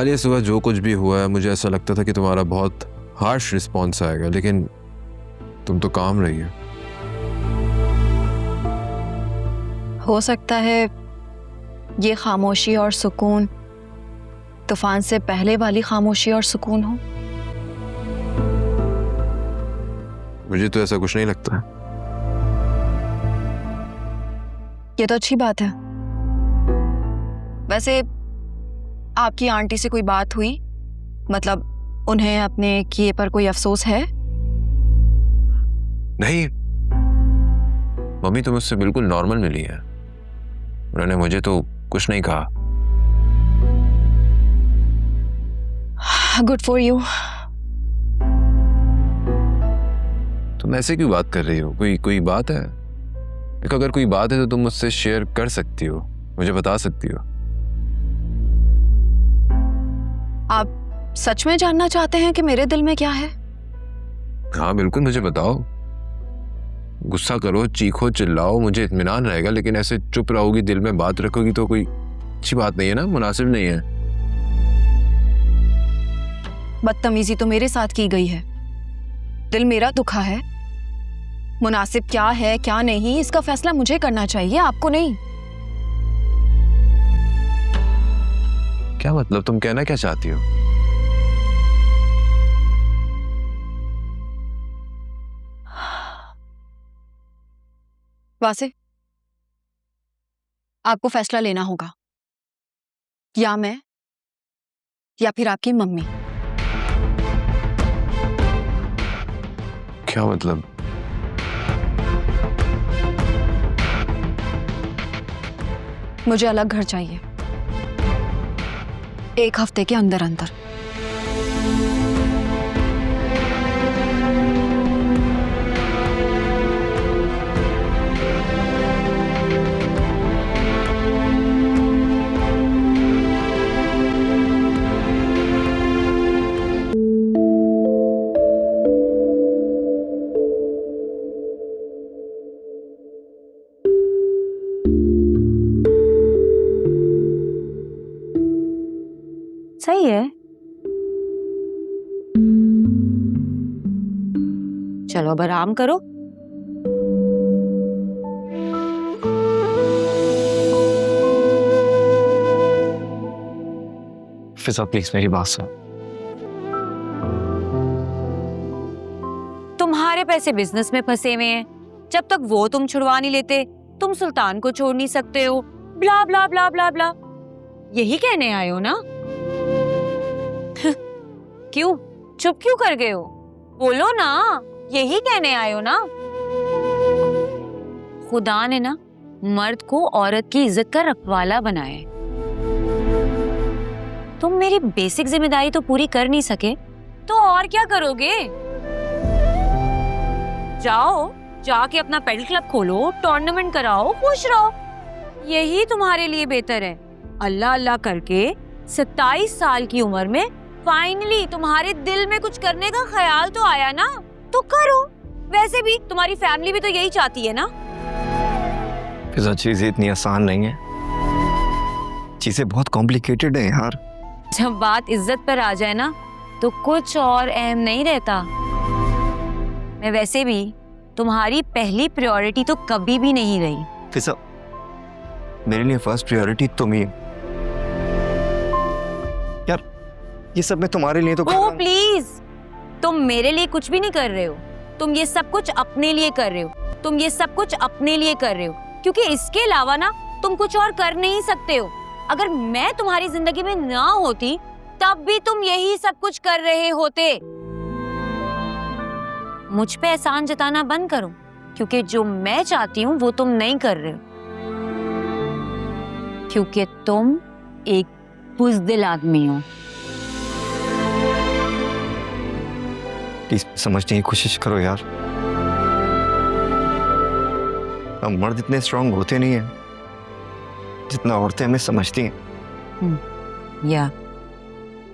आलिया सुबह जो कुछ भी हुआ है मुझे ऐसा लगता था कि तुम्हारा बहुत हार्श रिस्पॉन्स आएगा, लेकिन तुम तो काम रही है। हो सकता है ये खामोशी और सुकून तूफान से पहले वाली खामोशी और सुकून हो। मुझे तो ऐसा कुछ नहीं लगता है। ये तो अच्छी बात है। वैसे आपकी आंटी से कोई बात हुई? मतलब उन्हें अपने किए पर कोई अफसोस है? नहीं, मम्मी तो मुझसे बिल्कुल नॉर्मल मिली है। उन्होंने मुझे तो कुछ नहीं कहा। Good for you. तुम ऐसे क्यों बात कर रही हो? कोई बात है? देखो, अगर कोई बात है तो तुम मुझसे शेयर कर सकती हो, मुझे बता सकती हो। आप सच में जानना चाहते हैं कि मेरे दिल में क्या है? हाँ बिल्कुल, मुझे बताओ। गुस्सा करो, चीखो, चिल्लाओ, मुझे इत्मीनान रहेगा, लेकिन ऐसे चुप रहोगी, दिल में बात रखोगी तो कोई अच्छी बात नहीं है ना, मुनासिब नहीं है। बदतमीजी तो मेरे साथ की गई है, दिल मेरा दुखा है। मुनासिब क्या है क्या नहीं इसका फैसला मुझे करना चाहिए, आपको नहीं। क्या मतलब? तुम कहना क्या चाहती हो? वासे, आपको फैसला लेना होगा, या मैं या फिर आपकी मम्मी। क्या मतलब? मुझे अलग घर चाहिए, 1 हफ्ते के अंदर अंदर। सही है, चलो अब आराम करो। फिजा प्लीज मेरी बात सुन। तुम्हारे पैसे बिजनेस में फंसे हुए हैं, जब तक वो तुम छुड़वा नहीं लेते तुम सुल्तान को छोड़ नहीं सकते हो। ब्ला ब्ला ब्ला ब्ला ब्ला, यही कहने आए हो ना? क्यों चुप क्यों कर गए हो? बोलो ना, यही कहने आए हो ना? खुदा ने ना मर्द को औरत की इज्जत का रखवाला बनाया है। तुम मेरी बेसिक जिम्मेदारी तो पूरी कर नहीं सके तो और क्या करोगे? जाओ, जाके अपना पेडल क्लब खोलो, टूर्नामेंट कराओ, खुश रहो, यही तुम्हारे लिए बेहतर है। अल्लाह अल्लाह करके 27 साल की उम्र में फाइनली तुम्हारे दिल में कुछ करने का ख्याल तो आया ना, तो करो। वैसे भी तुम्हारी फैमिली भी तो यही चाहती है ना। फिजा चीजें इतनी आसान नहीं है, चीजें बहुत कॉम्प्लिकेटेड है यार। जब बात इज्जत पर आ जाए ना तो कुछ और अहम नहीं रहता। मैं वैसे भी तुम्हारी पहली प्रायोरिटी तो कभी भी नहीं रही। फिजा, मेरे लिए फर्स्ट प्रायोरिटी तुम ही। यार ये सब मैं तुम्हारे लिए तो कर रहा हूं। प्लीज, तुम मेरे लिए कुछ भी नहीं कर रहे हो, तुम ये सब कुछ अपने लिए कर रहे हो, तुम ये सब कुछ अपने लिए कर रहे हो, क्योंकि इसके अलावा ना तुम कुछ और कर नहीं सकते हो। अगर मैं तुम्हारी जिंदगी में ना होती तब भी तुम यही सब कुछ कर रहे होते। मुझ पे एहसान जताना बंद करो, क्योंकि जो मैं चाहती हूँ वो तुम नहीं कर रहे हो, क्योंकि तुम एक बुज़दिल आदमी हो। प्लीज समझने की कोशिश करो यार, हम मर्द इतने स्ट्रांग होते नहीं हैं जितना औरतें हमें समझती हैं। या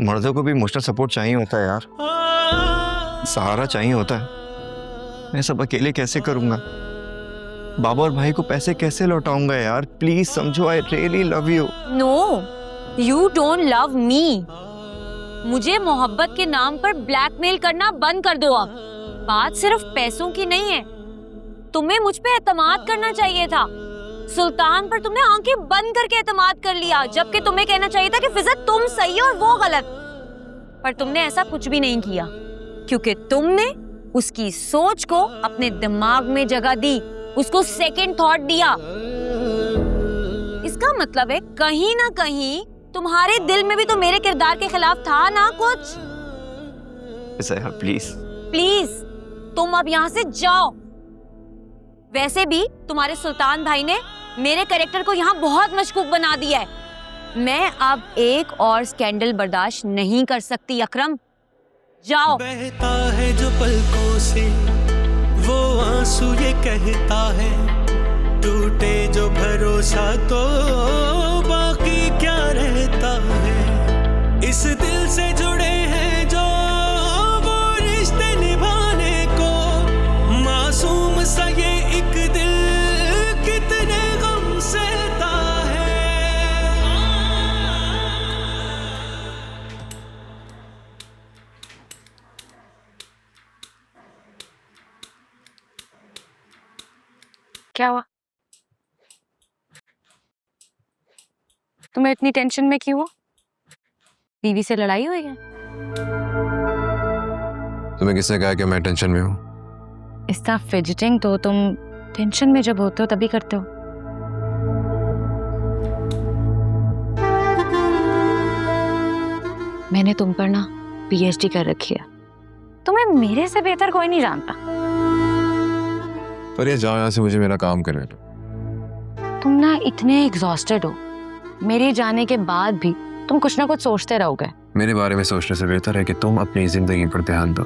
मर्दों को भी इमोशनल सपोर्ट चाहिए होता है यार, सहारा चाहिए होता है। मैं सब अकेले कैसे करूंगा? बाबा और भाई को पैसे कैसे लौटाऊंगा यार? प्लीज समझो, I really love you. No, you don't love me, मुझे मोहब्बत के नाम पर ब्लैकमेल करना बंद कर दो अब। बात सिर्फ पैसों की नहीं है, तुम्हें मुझ पे एतमाद करना चाहिए था। सुल्तान पर तुमने आंखें बंद करके एतमाद कर लिया, जबकि तुम्हें कहना चाहिए था कि फिजा तुम सही और वो गलत। पर तुमने ऐसा कुछ भी नहीं किया, क्योंकि तुमने उसकी सोच को अपने दिमाग में जगह दी, उसको सेकंड थॉट दिया। इसका मतलब है कहीं ना कहीं तुम्हारे दिल में भी तो मेरे किरदार के खिलाफ था ना कुछ। प्लीज प्लीज तुम अब यहाँ से जाओ। वैसे भी तुम्हारे सुल्तान भाई ने मेरे कैरेक्टर को यहाँ बहुत मशकूक बना दिया है। मैं अब एक और स्कैंडल बर्दाश्त नहीं कर सकती। अकरम जाओ। बहता है जो पलकों से वो आंसू ये कहता है, टूटे जो भरोसा तो बाकी क्या रहता है। इस दिल से जुड़े हैं जो वो रिश्ते निभाने को, मासूम सा ये एक दिल कितने गम सहता है। क्या हुआ? तुम्हें इतनी टेंशन में क्यों हो? बीवी से लड़ाई हुई है? तुम्हें किसने कहा कि मैं टेंशन में हूँ? इस तरह फिजिटिंग तो तुम टेंशन में जब होते हो तभी करते हो। मैंने तुम पर ना पीएचडी कर रखी है, तुम्हें मेरे से बेहतर कोई नहीं जानता। पर ये जाओ यहाँ से, मुझे मेरा काम करने दो। तुम ना इतने एग्जॉस्टेड हो, मेरे जाने के बाद भी तुम कुछ ना कुछ सोचते रहोगे। मेरे बारे में सोचने से बेहतर है कि तुम अपनी जिंदगी पर ध्यान दो।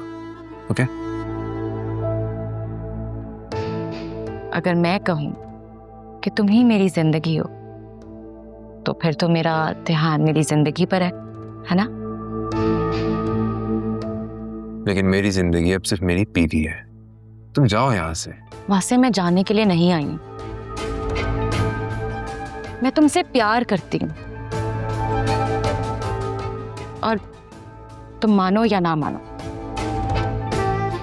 ओके? अगर मैं कहूं कि तुम ही मेरी जिंदगी हो, तो फिर तो मेरा ध्यान मेरी जिंदगी पर है ना? लेकिन मेरी जिंदगी अब सिर्फ मेरी बीवी है। तुम जाओ यहाँ से। वहां से मैं जाने के लिए नहीं आई हूं। मैं तुमसे प्यार करती हूँ, और तुम मानो या ना मानो,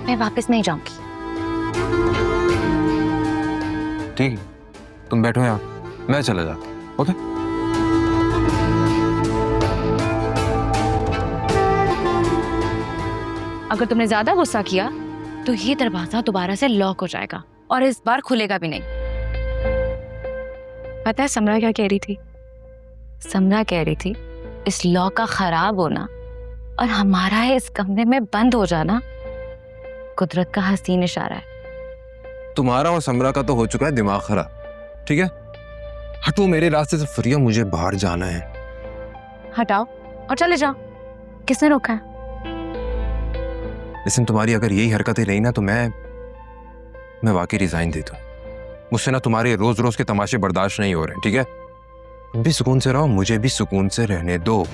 मैं वापस नहीं जाऊंगी। ठीक है, तुम बैठो यहाँ, मैं चला जाता हूँ। ओके? अगर तुमने ज्यादा गुस्सा किया तो ये दरवाजा दोबारा से लॉक हो जाएगा और इस बार खुलेगा भी नहीं। पता है समरा क्या कह रही थी? समरा कह रही थी इस लॉक का खराब होना और हमारा इस कमरे में बंद हो जाना कुदरत का हसीन इशारा है। तुम्हारा और समरा का तो हो चुका है दिमाग खराब, ठीक है? हटो मेरे रास्ते से फरिया, मुझे बाहर जाना है। हटाओ और चले जाओ, किसने रोका है? लेकिन तुम्हारी अगर यही हरकतें रही ना तो मैं वाकई रिजाइन दे दूं। मुझसे ना तुम्हारे रोज रोज के तमाशे बर्दाश्त नहीं हो रहे, ठीक है? तुम भी सुकून से रहो, मुझे भी सुकून से रहने दो।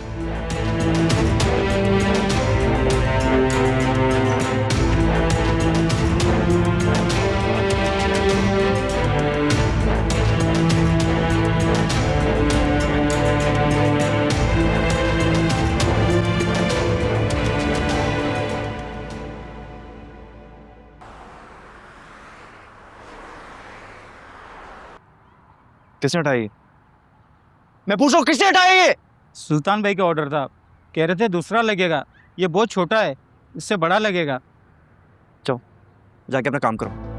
किसने हटाई? मैं पूछ रहा हूँ किसने हटाई ये? सुल्तान भाई का ऑर्डर था, कह रहे थे दूसरा लगेगा, ये बहुत छोटा है, इससे बड़ा लगेगा। जाओ, जाके अपना काम करो।